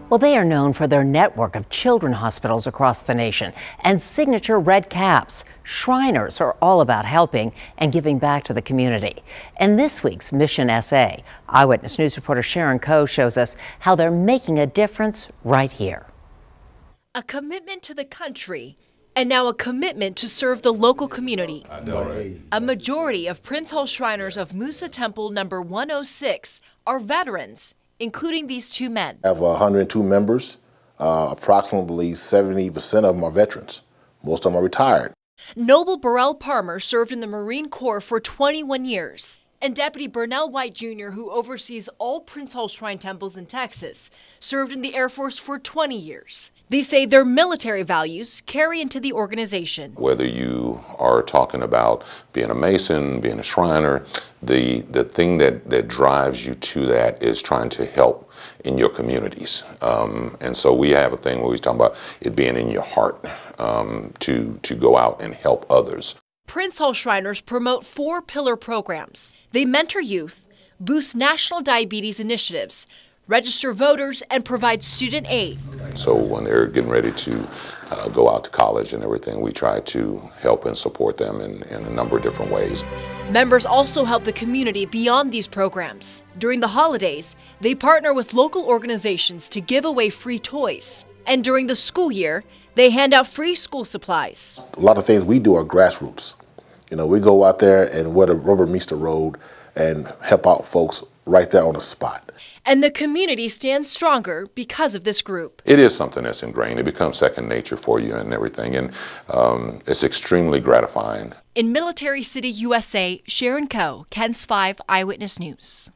Well, they are known for their network of children's hospitals across the nation and signature red caps. Shriners are all about helping and giving back to the community. In this week's Mission SA, Eyewitness News reporter Sharon Coe shows us how they're making a difference right here. A commitment to the country, and now a commitment to serve the local community. A majority of Prince Hall Shriners of Musa Temple number 106 are veterans, including these two men. I have 102 members. Approximately 70% of them are veterans. Most of them are retired. Noble Burrell Palmer served in the Marine Corps for 21 years. And Deputy Burnell White Jr., who oversees all Prince Hall Shrine temples in Texas, served in the Air Force for 20 years. They say their military values carry into the organization. Whether you are talking about being a Mason, being a Shriner, the thing that drives you to that is trying to help in your communities. And so we have a thing where we talk about it being in your heart to go out and help others. Prince Hall Shriners promote 4 pillar programs. They mentor youth, boost national diabetes initiatives, register voters, and provide student aid. So when they're getting ready to go out to college and everything, we try to help and support them in a number of different ways. Members also help the community beyond these programs. During the holidays, they partner with local organizations to give away free toys. And during the school year, they hand out free school supplies. A lot of things we do are grassroots. You know, we go out there and where the rubber meets the road and help out folks right there on the spot. And the community stands stronger because of this group. It is something that's ingrained. It becomes second nature for you and everything, and it's extremely gratifying. In Military City, USA, Sharon Coe, KENS 5 Eyewitness News.